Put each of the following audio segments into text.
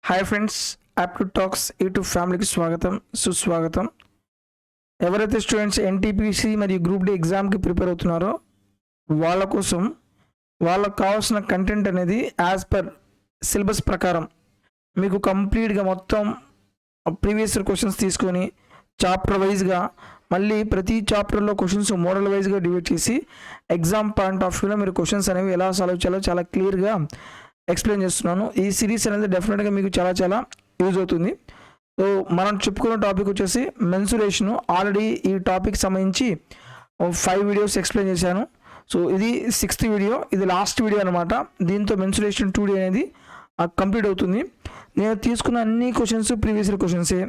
Hi friends, aptitude talks YouTube ఫ్యామిలీకి స్వాగతం సుస్వాగతం. ఎవరైతే స్టూడెంట్స్ ఎన్టీపీసీ మరియు గ్రూప్ డి ఎగ్జామ్కి ప్రిపేర్ అవుతున్నారో వాళ్ళ కోసం వాళ్ళకు కావాల్సిన కంటెంట్ అనేది యాజ్ పర్ సిలబస్ ప్రకారం మీకు కంప్లీట్గా మొత్తం ప్రీవియస్ ఇయర్ క్వశ్చన్స్ తీసుకొని చాప్టర్ వైజ్గా మళ్ళీ ప్రతి చాప్టర్లో క్వశ్చన్స్ మోడల్ వైజ్గా డివైడ్ చేసి ఎగ్జామ్ పాయింట్ ఆఫ్ వ్యూలో మీరు క్వశ్చన్స్ అనేవి ఎలా సాల్వ్ చేయాలో చాలా క్లియర్గా ఎక్స్ప్లెయిన్ చేస్తున్నాను. ఈ సిరీస్ అనేది డెఫినెట్గా మీకు చాలా యూజ్ అవుతుంది. సో మనం చెప్పుకున్న టాపిక్ వచ్చేసి మెన్సురేషను. ఆల్రెడీ ఈ టాపిక్ సంబంధించి 5 వీడియోస్ ఎక్స్ప్లెయిన్ చేశాను. సో ఇది 6th వీడియో, ఇది లాస్ట్ వీడియో అనమాట. దీంతో మెన్సురేషన్ 2D అనేది కంప్లీట్ అవుతుంది. నేను తీసుకున్న అన్ని క్వశ్చన్స్ ప్రీవియస్ ఇయర్ క్వశ్చన్సే,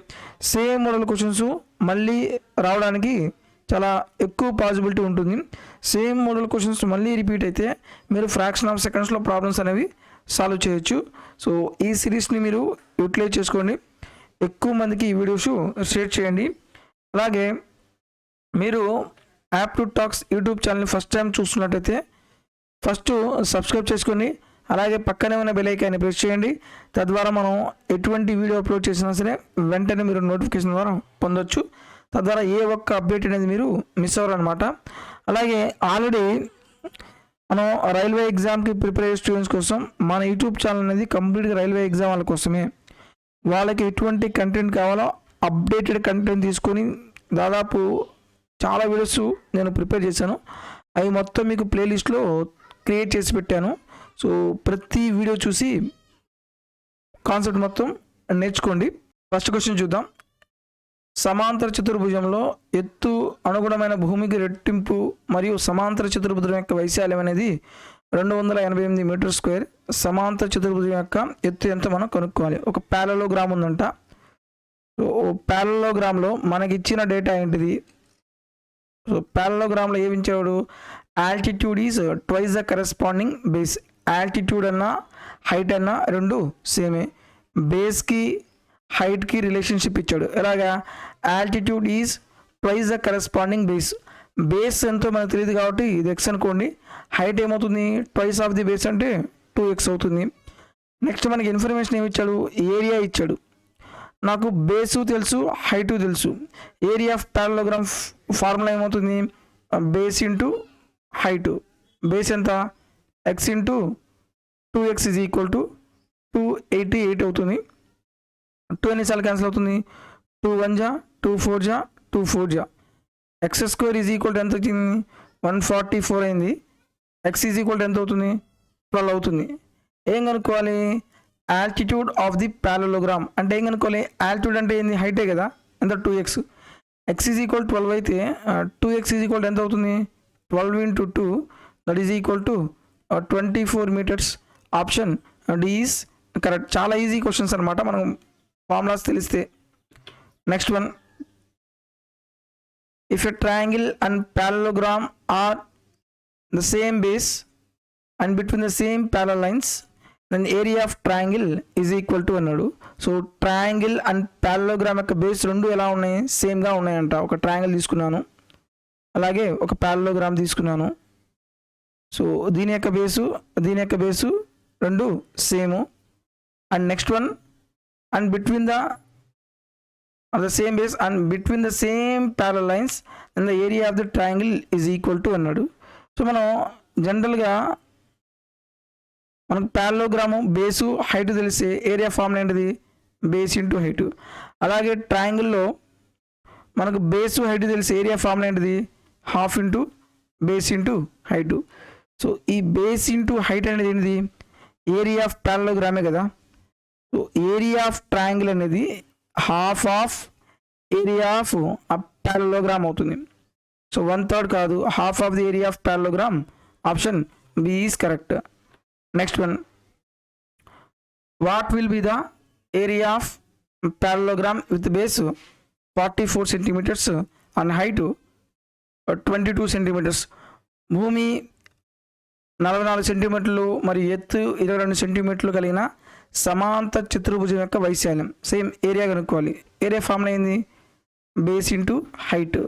సేమ్ మోడల్ క్వశ్చన్స్ మళ్ళీ రావడానికి చాలా ఎక్కువ పాసిబిలిటీ ఉంటుంది. సేమ్ మోడల్ క్వశ్చన్స్ మళ్ళీ రిపీట్ అయితే మీరు ఫ్రాక్షన్ ఆఫ్ సెకండ్స్లో ప్రాబ్లమ్స్ అనేవి సాల్వ్ చేయొచ్చు. సో ఈ సిరీస్ని మీరు యూటిలైజ్ చేసుకోండి, ఎక్కువ మందికి ఈ వీడియోస్ షేర్ చేయండి. అలాగే మీరు యాప్టిట్యూడ్ టాక్స్ యూట్యూబ్ ఛానల్ని ఫస్ట్ టైం చూస్తున్నట్టయితే ఫస్ట్ సబ్స్క్రైబ్ చేసుకొని అలాగే పక్కనే ఉన్న బెల్ ఐకాన్ని ప్రెస్ చేయండి. తద్వారా మనం ఎటువంటి వీడియో అప్లోడ్ చేసినా సరే వెంటనే మీరు నోటిఫికేషన్ ద్వారా పొందొచ్చు. తద్వారా ఏ ఒక్క అప్డేట్ అనేది మీరు మిస్ అవ్వరు అనమాట. అలాగే ఆల్రెడీ మనం రైల్వే ఎగ్జామ్కి ప్రిపేర్ అయ్యే స్టూడెంట్స్ కోసం మన యూట్యూబ్ ఛానల్ అనేది కంప్లీట్గా రైల్వే ఎగ్జామ్ వాళ్ళ కోసమే. వాళ్ళకి ఎటువంటి కంటెంట్ కావాలో అప్డేటెడ్ కంటెంట్ తీసుకొని దాదాపు చాలా వీడియోస్ నేను ప్రిపేర్ చేశాను. అవి మొత్తం మీకు ప్లేలిస్ట్లో క్రియేట్ చేసి పెట్టాను. సో ప్రతి వీడియో చూసి కాన్సెప్ట్ మొత్తం నేర్చుకోండి. ఫస్ట్ క్వశ్చన్ చూద్దాం. సమాంతర చతుర్భుజంలో ఎత్తు అనుగుణమైన భూమికి రెట్టింపు మరియు సమాంతర చతుర్భుజం యొక్క వైశాల్యం అనేది 288 మీటర్ స్క్వేర్. సమాంతర చతుర్భుజం యొక్క ఎత్తు ఎంత మనం కనుక్కోవాలి. ఒక ప్యారలోగ్రామ్ ఉందంట. ప్యారలోగ్రామ్లో మనకి ఇచ్చిన డేటా ఏంటిది? సో ప్యారలోగ్రామ్లో ఏమి ఇచ్చాడు? Altitude is twice the corresponding base. Altitude అన్నా హైట్ అన్నా రెండు సేమే. బేస్కి హైట్కి రిలేషన్షిప్ ఇచ్చాడు. ఎలాగా? Altitude is twice the corresponding base. Base ఎంతో మనకు తెలియదు కాబట్టి ఇది ఎక్స్ అనుకోండి. హైట్ ఏమవుతుంది? ట్వైస్ ఆఫ్ ది బేస్ అంటే 2x అవుతుంది. నెక్స్ట్ మనకి ఇన్ఫర్మేషన్ ఏమి ఇచ్చాడు? ఏరియా ఇచ్చాడు. నాకు బేసు తెలుసు, హైటు తెలుసు. ఏరియా ఆఫ్ ప్యారలోగ్రామ్ ఫార్ములా ఏమవుతుంది? Base into height. బేస్ ఎంత? x into 2x is equal to 288 అవుతుంది. 2 ఎన్నిసార్లు క్యాన్సిల్ అవుతుంది? 2 1 జా 2 4 జా 2 4 జా. X square is equal to ఎంత వచ్చింది? 144 అయింది. ఎక్స్ ఈజ్ ఈక్వల్ టు ఎంత అవుతుంది? 12 అవుతుంది. ఏం కనుక్కోవాలి? ఆల్టిట్యూడ్ ఆఫ్ ది ప్యారలోగ్రామ్ అంటే ఏం కనుక్కోవాలి? ఆల్టిట్యూడ్ అంటే ఏంది? హైటే కదా, ఎంత? 2x. ఎక్స్ ఈజ్ ఈక్వల్ 12 అయితే 2x ఈజ్ ఈక్వల్ ఎంత అవుతుంది? 12 into 2 that is equal to 24 metres. Option D is correct. చాలా ఈజీ క్వశ్చన్స్ అనమాట మనం ఫార్ములాస్ తెలిస్తే. Next one. If a triangle and parallelogram are the same base and between the same parallel lines then area of triangle is equal to అన్నాడు. So triangle and parallelogram యొక్క base రెండు ఎలా ఉన్నాయి? సేమ్గా ఉన్నాయంట. ఒక ట్రయాంగిల్ తీసుకున్నాను, అలాగే ఒక ప్యారలోగ్రామ్ తీసుకున్నాను. సో దీని యొక్క బేసు రెండు same. And next one, and between the same base and between the same parallel lines and the area of the triangle is equal to అన్నాడు. సో మనం జనరల్గా మనకు ప్యారలోగ్రాము బేసు హైట్ తెలిస్తే area formula ఏంటిది? Base into height. అలాగే ట్రయాంగిల్లో మనకు base height తెలిస్తే ఏరియా ఫార్ములా ఏంటిది? Half into base into height. So ఈ బేస్ ఇంటూ హైట్ అనేది ఏంటిది? ఏరియా ఆఫ్ ప్యారలోగ్రామే కదా. సో ఏరియా ఆఫ్ ట్రయాంగిల్ అనేది half of area of parallelogram అవుతుంది. సో 1/3 కాదు, half of the area of parallelogram. Option B is correct. Next one. What will be the area of parallelogram with base 44 centimetres and height 22 centimetres. భూమి 44 సెంటీమీటర్లు మరియు ఎత్తు 22 సెంటీమీటర్లు కలిగిన సమాంతర చతుర్భుజం యొక్క వైశాల్యం. సేమ్ ఏరియా కనుక్కోవాలి. ఏరియా ఫార్ములా ఏంది? Base into height.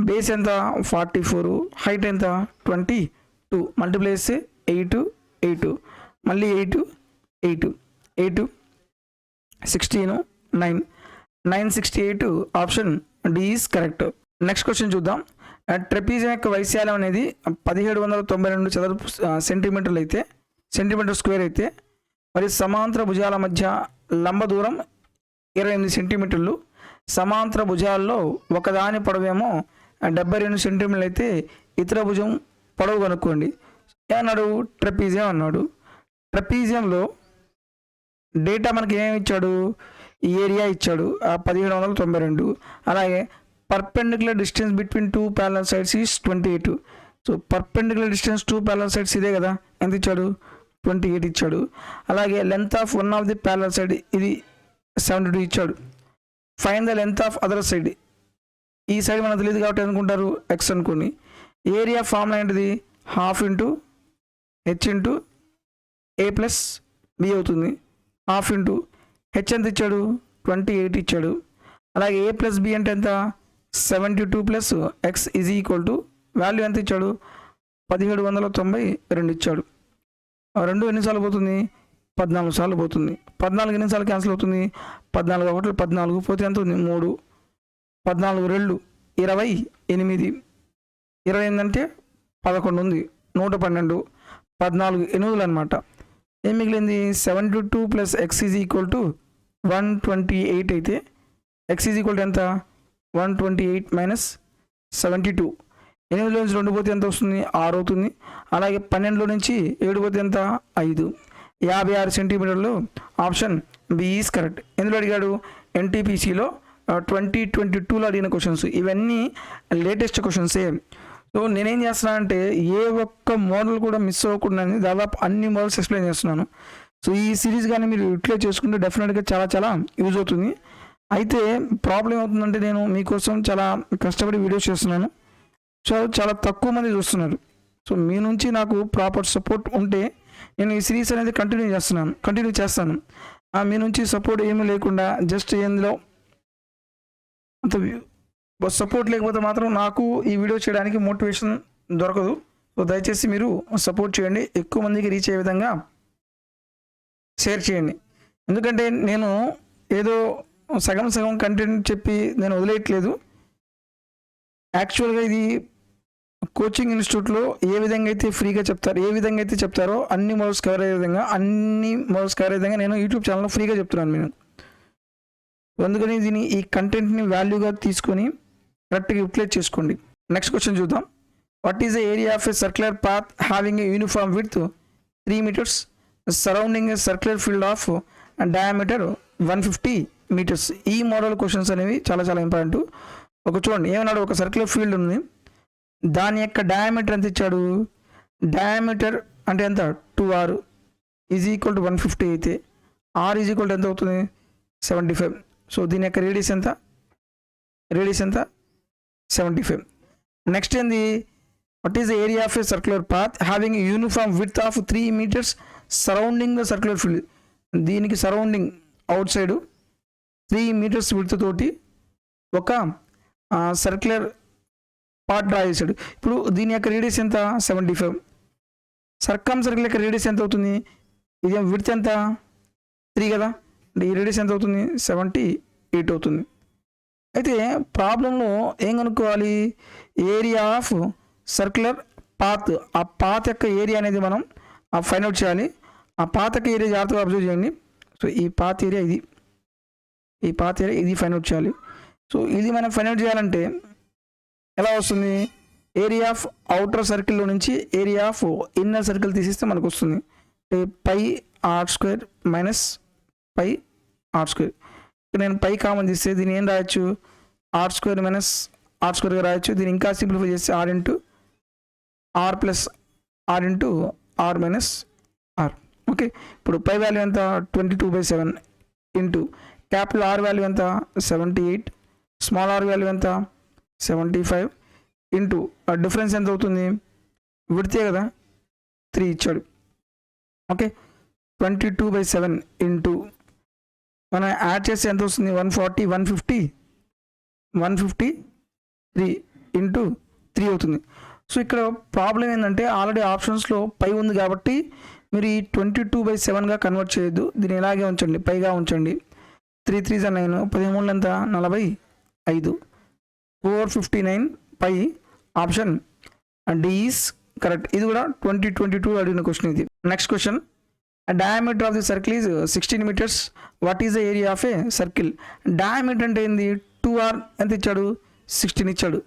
బేస్ ఎంత? 44, హైట్ ఎంత? 22. మల్టిప్లై చేస్తే 8 మళ్ళీ 8 8 16, 9, 968 option D is correct. Next question చూద్దాం. ట్రెపీజియం యొక్క వైశాల్యం అనేది 1792 చదరపు సెంటీమీటర్లు అయితే సెంటీమీటర్ స్క్వేర్ అయితే మరి సమాంతర భుజాల మధ్య లంబ దూరం 28 సెంటీమీటర్లు. సమాంతర భుజాల్లో ఒకదాని పొడవేమో 72 సెంటీమీటర్లు అయితే ఇతర భుజం పొడవు కనుక్కోండి. ఏమన్నాడు? ట్రెపీజియం అన్నాడు. ట్రెపీజియంలో డేటా మనకి ఏమి ఇచ్చాడు? ఏరియా ఇచ్చాడు 1792. అలాగే perpendicular distance between two parallel sides is 28. So perpendicular distance two parallel sides ఇదే కదా, ఎంత ఇచ్చాడు? 28 ఇచ్చాడు. అలాగే length of one of the parallel side ఇది 72 ఇచ్చాడు. Fine the length of other side, ఈ సైడ్ మనకు తెలియదు కాబట్టి అనుకుంటారు ఎక్స్ అనుకోండి. ఏరియా ఫార్ములా ఏంటిది? హాఫ్ ఇంటూ హెచ్ ఇంటూ ఏ ప్లస్ బి అవుతుంది. హాఫ్ ఇంటూ హెచ్ ఎంత ఇచ్చాడు? 28 ఇచ్చాడు. అలాగే ఏ ప్లస్ బి అంటే ఎంత? 72 plus X is equal to value ఎంత ఇచ్చాడు? 1792 ఇచ్చాడు. రెండు ఎన్నిసార్లు పోతుంది? 14 సార్లు పోతుంది. 14 ఎన్నిసార్లు క్యాన్సిల్ అవుతుంది? 14 ఒకటి 14 పోతే ఎంత ఉంది? 3. 14 2 28. 28 అంటే 11 ఉంది. 112. 14 8 అనమాట. ఏం మిగిలింది? 72 plus X is equal to 128 అయితే ఎక్స్ ఈజ్ ఈక్వల్ టు ఎంత? 128 మైనస్ 72. 8లో నుంచి 2 పోతే ఎంత వస్తుంది? 6 అవుతుంది. అలాగే 12లో నుంచి 7 పోతే ఎంత? 5. 56 సెంటీమీటర్లు. Option B is correct. ఎందులో అడిగాడు? ఎన్టీపీసీలో 2022లో అడిగిన క్వశ్చన్స్. ఇవన్నీ లేటెస్ట్ క్వశ్చన్సే. సో నేనేం చేస్తున్నానంటే ఏ ఒక్క మోడల్ కూడా మిస్ అవ్వకుండా దాదాపు అన్ని మోడల్స్ ఎక్స్ప్లెయిన్ చేస్తున్నాను. సో ఈ సిరీస్ కానీ మీరు యూటిలైజ్ చేసుకుంటే డెఫినెట్గా చాలా చాలా యూజ్ అవుతుంది. అయితే ప్రాబ్లం అవుతుందంటే నేను మీకోసం చాలా కష్టపడి వీడియోస్ చేస్తున్నాను. సో చాలా తక్కువ మంది చూస్తున్నారు. సో మీ నుంచి నాకు ప్రాపర్ సపోర్ట్ ఉంటే నేను ఈ సిరీస్ అనేది కంటిన్యూ చేస్తాను. మీ నుంచి సపోర్ట్ ఏమీ లేకుండా జస్ట్ ఎందులో అంత సపోర్ట్ లేకపోతే మాత్రం నాకు ఈ వీడియో చేయడానికి మోటివేషన్ దొరకదు. సో దయచేసి మీరు సపోర్ట్ చేయండి, ఎక్కువ మందికి రీచ్ అయ్యే విధంగా షేర్ చేయండి. ఎందుకంటే నేను ఏదో సగం కంటెంట్ చెప్పి నేను వదిలేయట్లేదు. యాక్చువల్గా ఇది కోచింగ్ ఇన్స్టిట్యూట్లో ఏ విధంగా అయితే ఫ్రీగా చెప్తారో, ఏ విధంగా అయితే చెప్తారో అన్ని మోడల్స్ కవర్ అయ్యే విధంగా నేను యూట్యూబ్ ఛానల్లో ఫ్రీగా చెప్తున్నాను నేను. అందుకని ఈ కంటెంట్ని వాల్యూగా తీసుకొని కరెక్ట్గా యూటిలైజ్ చేసుకోండి. నెక్స్ట్ క్వశ్చన్ చూద్దాం. What is the area of a circular path having a uniform width 3 meters surrounding a circular field of diameter 150 meters? ఈ మోడల్ క్వశ్చన్స్ అనేవి చాలా చాలా ఇంపార్టెంట్. ఒక చూడండి ఏమన్నాడు? ఒక సర్క్యులర్ ఫీల్డ్ ఉంది, దాని యొక్క డయామీటర్ ఎంత ఇచ్చాడు? డయామీటర్ అంటే ఎంత? 2r ఈజ్ ఈక్వల్ టు 150 అయితే r ఈజ్ ఈక్వల్ టు ఎంత అవుతుంది? 75. సో దీని యొక్క రేడియస్ ఎంత? 75. నెక్స్ట్ ఏంది? What is the area of a circular path having uniform width of 3 meters surrounding the circular field? దీనికి surrounding outside 3 meters width తోటి ఒక సర్క్యులర్ పార్ట్ డ్రా చేశాడు. ఇప్పుడు దీని యొక్క రేడియస్ ఎంత? 75. సర్కమ్ సర్కిల్ యొక్క రేడియస్ ఎంత అవుతుంది? ఇది విడ్త్ ఎంత? 3 కదా. ఈ రేడియస్ ఎంత అవుతుంది? 78 అవుతుంది. అయితే ప్రాబ్లంలో ఏం కనుక్కోవాలి? Area of circular path. ఆ పాత్ యొక్క ఏరియా అనేది మనం ఫైండ్ అవుట్ చేయాలి. ఆ పాత్ యొక్క ఏరియా జాగ్రత్తగా అబ్జర్వ్ చేయండి. సో ఈ పాత్ ఏరియా ఇది ఫైండ్ అవుట్ చేయాలి. సో ఇది మనం ఫైండ్ అవుట్ చేయాలంటే ఎలా వస్తుంది? ఏరియా ఆఫ్ అవుటర్ సర్కిల్లో నుంచి ఏరియా ఆఫ్ ఇన్నర్ సర్కిల్ తీసిస్తే మనకు వస్తుంది పై r² మైనస్ పై r². నేను పై కామన్ తీస్తే దీన్ని ఏం రాయొచ్చు? r² మైనస్ r² రాయొచ్చు. దీన్ని ఇంకా సింప్లిఫై చేస్తే r into r plus r into r minus r. Okay, ఇప్పుడు పై వాల్యూ ఎంత? 22/7 ఇంటూ క్యాపిటల్ R వాల్యూ ఎంత? 78. స్మాల్ r వాల్యూ ఎంత? 75 ఇంటూ డిఫరెన్స్ ఎంత అవుతుంది? విడితే కదా 3 ఇచ్చాడు. ఓకే, 22/7 ఇంటూ మనం యాడ్ చేస్తే ఎంత వస్తుంది? 140, 153 ఇంటూ 3 అవుతుంది. సో ఇక్కడ ప్రాబ్లం ఏంటంటే ఆల్రెడీ ఆప్షన్స్లో పై ఉంది కాబట్టి మీరు ఈ 22/7గా కన్వర్ట్ చేయొద్దు. దీన్ని ఇలాగే ఉంచండి, పైగా ఉంచండి. 3 3 9, 13 ఎంత 45, 459 పై ఆప్షన్ డి ఈస్ కరెక్ట్. ఇది కూడా 2022 అడిగిన క్వశ్చన్ ఇది. Next question, diameter of the circle is 16 meters, what is the area of a circle? Diameter అంటే ఏంది? 2r ఎంత ఇచ్చాడు? 16 ఇచ్చాడు.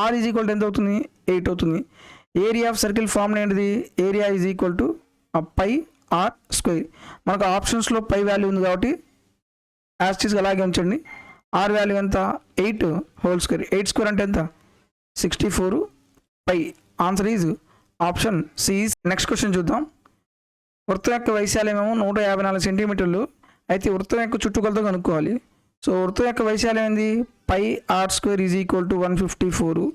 r ఈజ్ ఈక్వల్ టు ఎంత అవుతుంది? 8 అవుతుంది. ఏరియా ఆఫ్ సర్కిల్ ఫార్ములా ఏంటిది? Area is equal to pi are square. మనకు ఆప్షన్స్లో పై వాల్యూ ఉంది కాబట్టి యాస్టీస్గా అలాగే ఉంచండి. ఆర్ వాల్యూ ఎంత? 8 హోల్ స్క్వేర్. 8 స్క్వేర్ అంటే ఎంత? 64 pi. Answer is option C. Next question చూద్దాం. వృత్తం యొక్క వైశాల్యం ఏమో 154 సెంటీమీటర్లు. అయితే వృత్తం యొక్క చుట్టుకొలత కనుక్కోవాలి. సో వృత్తం యొక్క వైశాల్యం ఏంది? Pi are square is equal to 154.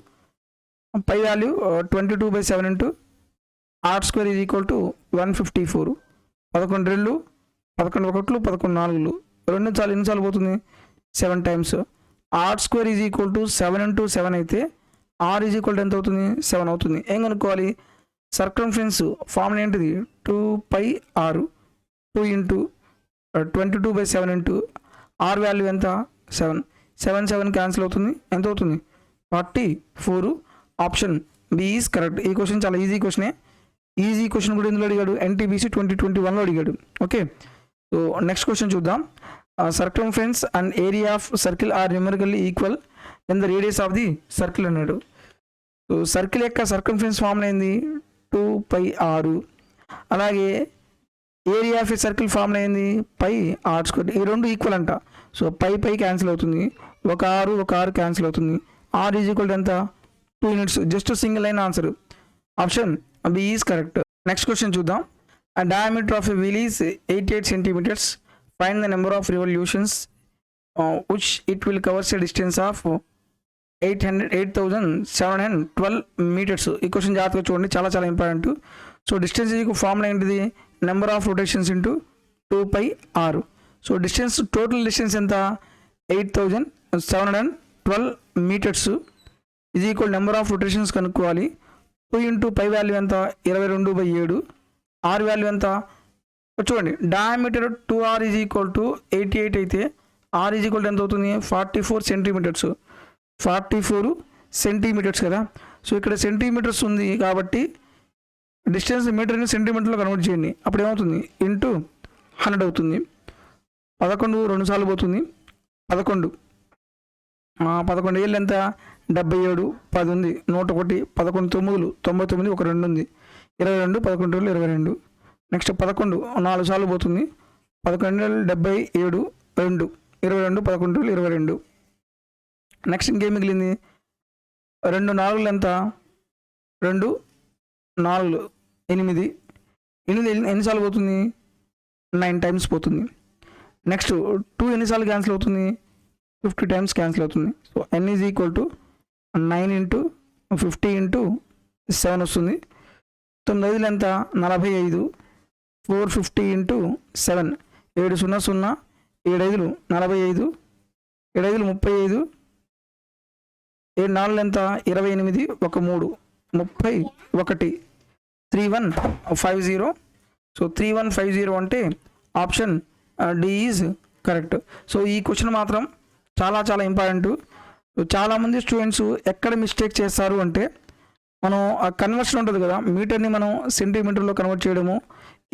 Pi value 22/7 into r square is equal to 154. 11 2, 11 1, 11 4, 2 చాలు ఎన్నిసార్లు పోతుంది? 7 times. R square is equal to 7 into 7 అయితే ఆర్ ఈజ్ ఈక్వల్ టు ఎంత అవుతుంది? 7 అవుతుంది. ఏం కనుక్కోవాలి? సర్కంఫరెన్స్ ఫార్ములా ఏంటిది? 2πr 2 into 22/7 into are value ఎంత? 7. 7 7 క్యాన్సిల్ అవుతుంది. ఎంత అవుతుంది? 44. Option B is correct. ఈ క్వశ్చన్ చాలా ఈజీ క్వశ్చనే. ఈజీ క్వశ్చన్ కూడా ఇందులో అడిగాడు, ఎన్టీపీసీ 2021లో అడిగాడు. ఓకే, సో నెక్స్ట్ క్వశ్చన్ చూద్దాం. Circumference and area of circle are numerically equal in the radius of the circle అన్నాడు. సో సర్కిల్ యొక్క సర్కంఫరెన్స్ ఫార్ములా ఏంది? 2πr. అలాగే area of a circle formula ఏంది? Pi are square. ఈ రెండు equal అంట. So పై cancel అవుతుంది. ఒక ఆరు క్యాన్సిల్ అవుతుంది. ఆర్ ఈజ్ ఈక్వల్ ఎంత? 2 units. Just single line answer. Option B is correct. Next question చూద్దాం. A diameter of a wheel is 88 centimeters. Find the number of revolutions which it will cover a distance of 8,712 meters. ఈ question జాగ్రత్తగా చూడండి, చాలా చాలా important. So distance formula ఏంటిది? Number of rotations into 2πr. So distance, total distance ఎంత? 8,712 metres. ఇది equal number of rotations కనుక్కోవాలి. 2 into pi value ఎంత? 22/7. ఆర్ వాల్యూ ఎంత? చూడండి, diameter 2r is equal to 88 అయితే ఆర్ ఈజ్ ఈక్వల్ టు ఎంత అవుతుంది? 44 సెంటీమీటర్స్. 44 సెంటీమీటర్స్ కదా. సో ఇక్కడ సెంటీమీటర్స్ ఉంది కాబట్టి డిస్టెన్స్ మీటర్ని సెంటీమీటర్లో కన్వర్ట్ చేయండి. అప్పుడు ఏమవుతుంది? ఇంటూ 100 అవుతుంది. 11 2 సార్లు పోతుంది. 11 ఏళ్ళు ఎంత? 77. 10 ఉంది. 101. 11 9 99. 1 2 ఉంది. 22. 11 22. నెక్స్ట్ 11 4 సార్లు పోతుంది. 11 77. 2 22. 11 22. నెక్స్ట్ ఇంకేం మిగిలింది? 2 4 ఎంత? 2 4 8. 8 ఎన్నిసార్లు పోతుంది? 9 టైమ్స్ పోతుంది. నెక్స్ట్ 2 ఎన్నిసార్లు క్యాన్సిల్ అవుతుంది? 50 టైమ్స్ క్యాన్సిల్ అవుతుంది. So n is equal to 9 into 50 into 7 వస్తుంది. 9 ఎంత? 45. 450 ఇంటూ 7. 7 0 0. 7 5 45. 7 5 35. 7 4 ఎంత? 28. 1 3 31. 3150. సో 3150 అంటే option D is correct. So ఈ క్వశ్చన్ మాత్రం చాలా చాలా ఇంపార్టెంట్. చాలామంది స్టూడెంట్స్ ఎక్కడ మిస్టేక్ చేస్తారు అంటే, మనం ఆ కన్వర్షన్ ఉంటుంది కదా, మీటర్ని మనం సెంటీమీటర్లో కన్వర్ట్ చేయడము,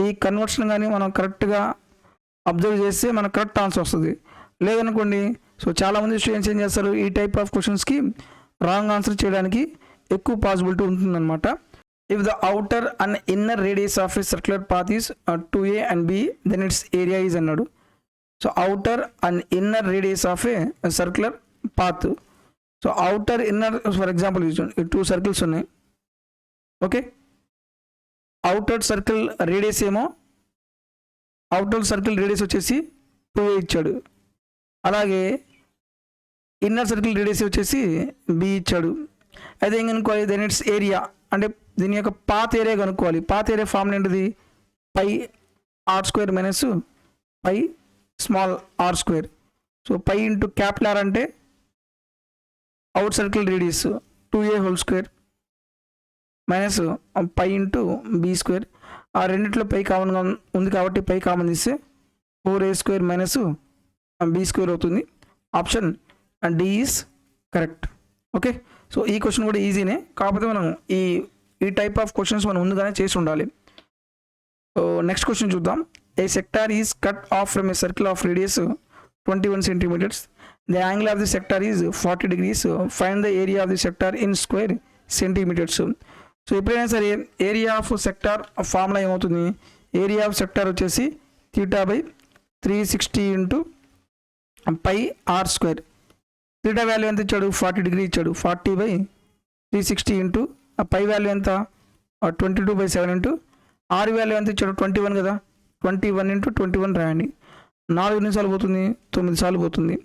ఈ కన్వర్షన్ కానీ మనం కరెక్ట్గా అబ్జర్వ్ చేస్తే మనకు కరెక్ట్ ఆన్సర్ వస్తుంది. లేదనుకోండి, సో చాలామంది స్టూడెంట్స్ ఏం చేస్తారు, ఈ టైప్ ఆఫ్ క్వశ్చన్స్కి రాంగ్ ఆన్సర్ చేయడానికి ఎక్కువ పాసిబిలిటీ ఉంటుందన్నమాట. If the outer and inner radius of A circular path is 2a and b, then its area is అన్నాడు. So outer and inner radius of A circular path. So outer inner, for example 2 circles ఉన్నాయి. Okay, outer circle radius ఏమో, outer circle radius వచ్చేసి 2a ఇచ్చాడు. అలాగే inner circle radius వచ్చేసి b ఇచ్చాడు. అయితే ఏం కనుక్కోవాలి? దెన్ ఇట్స్ ఏరియా అంటే దీని యొక్క పాత్ ఏరియా కనుక్కోవాలి. పాత్ ఏరియా ఫార్ములా ఏంటిది? Pi are square minus pi small r square. So pi into capital R అంటే out circle radius 2a whole square minus pi into B square. ఆ రెండిట్లో పై కామన్గా ఉంది కాబట్టి పై కామన్ తీస్తే 4a square minus b square అవుతుంది. Option D is correct. Okay, so ఈ question కూడా ఈజీనే, కాకపోతే మనం ఈ టైప్ ఆఫ్ క్వశ్చన్స్ మనం ముందుగానే చేసి ఉండాలి. సో నెక్స్ట్ క్వశ్చన్ చూద్దాం. A sector is cut off from a circle of radius 21 centimeters. The angle of the sector is 40 degrees. Find the area of the sector in square centimeters. So ఎప్పుడైనా సరే area of sector formula ఏమవుతుంది, area of sector వచ్చేసి θ/360 into pi are square. θ value ఎంత ఇచ్చాడు, 40 degree ఇచ్చాడు. 40/360 into pi value ఎంత 22/7 into are value ఎంత ఇచ్చాడు 21 కదా, 21 ఇంటూ 21 రాయండి. 4 ఎన్నిసార్లు పోతుంది, 9 సార్లు పోతుంది.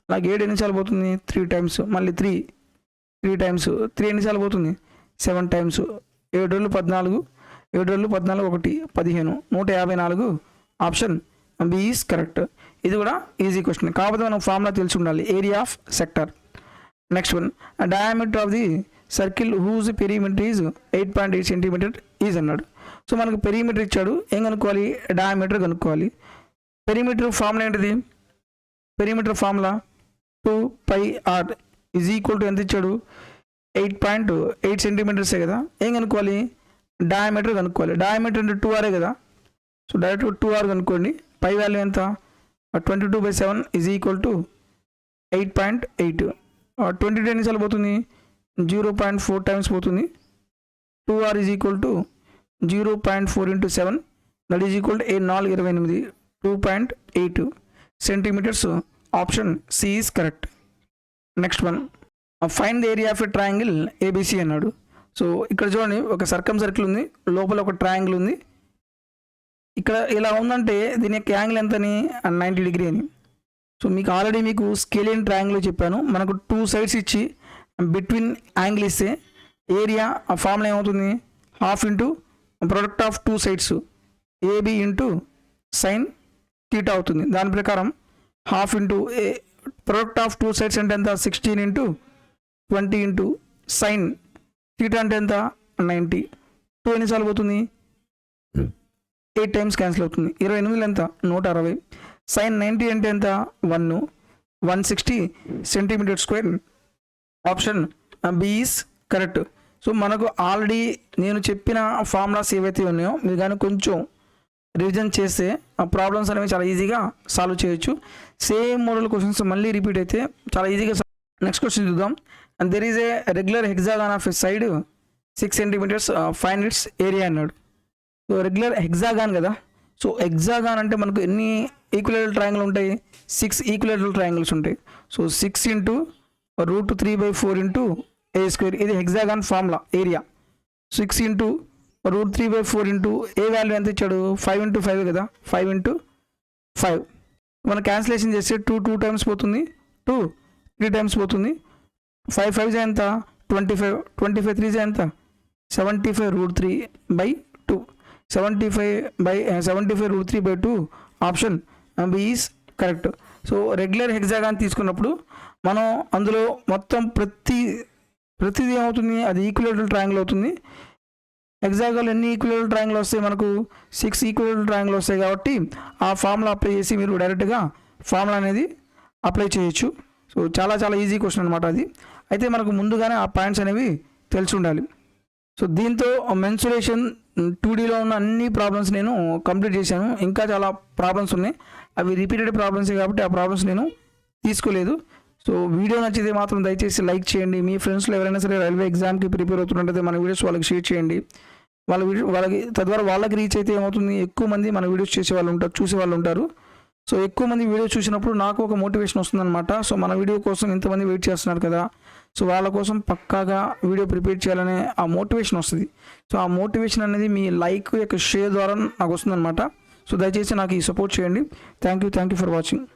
అలాగే 7 ఎన్నిసార్లు పోతుంది, 3 టైమ్స్. మళ్ళీ 3 టైమ్స్. 3 ఎన్నిసార్లు పోతుంది, 7 టైమ్స్. 7 రోజులు 14, 7 రోజులు 14 1 15, 154. Option B is correct. ఇది కూడా ఈజీ క్వశ్చన్, కాకపోతే మనం ఫార్ములా తెలిసి ఉండాలి, area of sector. Next one, diameter of the circle whose perimeter is 8.8 centimeter is అన్నాడు. సో మనకు పెరిమీటర్ ఇచ్చాడు, ఏం కనుక్కోవాలి, డయామీటర్ కనుక్కోవాలి. పెరిమీటర్ ఫార్ములా ఏంటిది, perimeter formula 2πr is equal to ఎంత ఇచ్చాడు, 8.8 centimeters కదా. ఏం కనుక్కోవాలి, డయామీటర్ కనుక్కోవాలి. డయామీటర్ అంటే 2r కదా, సో డైరెక్ట్ 2r కనుక్కోండి. పై వాల్యూ ఎంత 22/7 ఈజ్ ఈక్వల్ టు 8.8. 22 ఎన్నిసార్లు పోతుంది, 0.4 టైమ్స్ పోతుంది. 2r is equal to 0.4 into 7, that is equal to 428, 2.8 centimeters. Option C is correct. Next one, find the area of a triangle ABC అన్నాడు. సో ఇక్కడ చూడండి, ఒక సర్కిల్ ఉంది, లోపల ఒక ట్రయాంగిల్ ఉంది. ఇక్కడ ఇలా ఉందంటే దీని యొక్క యాంగిల్ ఎంతని, 90 డిగ్రీ అని. సో మీకు ఆల్రెడీ మీకు స్కేలియన్ ట్రయాంగిల్ చెప్పాను. మనకు 2 సైడ్స్ ఇచ్చి బిట్వీన్ యాంగిల్ ఇస్తే ఏరియా ఆ ఫార్ములా ఏమవుతుంది, half into product of 2 sides AB into sine theta అవుతుంది. దాని ప్రకారం హాఫ్ ఇంటూ ప్రొడక్ట్ ఆఫ్ 2 సైడ్స్ అంటే ఎంత, 16 ఇంటూ 20 ఇంటూ సైన్ థీటా అంటే ఎంత, 90. 2 ఎన్నిసార్లు పోతుంది, 8 టైమ్స్ క్యాన్సిల్ అవుతుంది. 28 ఎంత, 160. సైన్ 90 అంటే ఎంత, 160 centimeter². Option B is correct. So మనకు ఆల్రెడీ నేను చెప్పిన ఫార్ములాస్ ఏవైతే ఉన్నాయో మీరు కానీ కొంచెం రివిజన్ చేస్తే ఆ ప్రాబ్లమ్స్ అనేవి చాలా ఈజీగా సాల్వ్ చేయొచ్చు. సేమ్ మోడల్ క్వశ్చన్స్ మళ్ళీ రిపీట్ అయితే చాలా ఈజీగా. నెక్స్ట్ క్వశ్చన్ చూద్దాం. And there is a regular hexagon of a side 6 centimeters, find its area అన్నాడు. సో రెగ్యులర్ హెక్సాగాన్ కదా. సో హెక్సాగాన్ అంటే మనకు ఎన్ని ఈక్విలేటరల్ ట్రయాంగిల్ ఉంటాయి, 6 ఈక్విలేటరల్ ట్రయాంగిల్స్ ఉంటాయి. So 6 into √3/4 into a square, ఇది hexagon formula area. 6 into √3/4 into a value ఎంత ఇచ్చాడు, 5 ఇంటూ 5 కదా, 5 ఇంటూ 5. మనం క్యాన్సిలేషన్ చేస్తే 2 టైమ్స్ పోతుంది, 3 టైమ్స్ పోతుంది. 5 5 ఎంత, 25, 25 3 ఎంత, 75 √3/2, 75 √3/2. Option B is correct. So regular hexagon తీసుకున్నప్పుడు మనం అందులో మొత్తం ప్రతిదీ ఏమవుతుంది, అది ఈక్విలేటరల్ ట్రయాంగిల్ అవుతుంది. హెక్సాగాన్ ఎన్ని ఈక్విలేటరల్ ట్రయాంగిల్ వస్తాయి, మనకు 6 ఈక్విలేటరల్ ట్రయాంగిల్ వస్తాయి. కాబట్టి ఆ ఫార్ములా అప్లై చేసి మీరు డైరెక్ట్గా ఫార్ములా అనేది అప్లై చేయొచ్చు. సో చాలా చాలా ఈజీ క్వశ్చన్ అనమాట అది. అయితే మనకు ముందుగానే ఆ పాయింట్స్ అనేవి తెలిసి ఉండాలి. సో దీంతో మెన్సురేషన్ 2Dలో ఉన్న అన్ని ప్రాబ్లమ్స్ నేను కంప్లీట్ చేశాను. ఇంకా చాలా ప్రాబ్లమ్స్ ఉన్నాయి, అవి రిపీటెడ్ ప్రాబ్లమ్సే కాబట్టి ఆ ప్రాబ్లమ్స్ నేను తీసుకోలేదు. సో వీడియో నచ్చితే మాత్రం దయచేసి లైక్ చేయండి. మీ ఫ్రెండ్స్లో ఎవరైనా సరే రైల్వే ఎగ్జామ్కి ప్రిపేర్ అవుతున్నట్టయితే మన వీడియోస్ వాళ్ళకి షేర్ చేయండి. వాళ్ళకి తద్వారా వాళ్ళకి రీచ్ అయితే ఏమవుతుంది, ఎక్కువ మంది మన వీడియోస్ చూసే వాళ్ళు ఉంటారు. సో ఎక్కువ మంది వీడియో చూసినప్పుడు నాకు ఒక మోటివేషన్ వస్తుందన్నమాట. సో మన వీడియో కోసం ఇంతమంది వెయిట్ చేస్తున్నారు కదా, సో వాళ్ళ కోసం పక్కాగా వీడియో ప్రిపేర్ చేయాలనే ఆ మోటివేషన్ వస్తుంది. సో ఆ మోటివేషన్ అనేది మీ లైక్ యొక్క షేర్ ద్వారా నాకు వస్తుందన్నమాట. సో దయచేసి నాకు ఈ సపోర్ట్ చేయండి. Thank you for watching.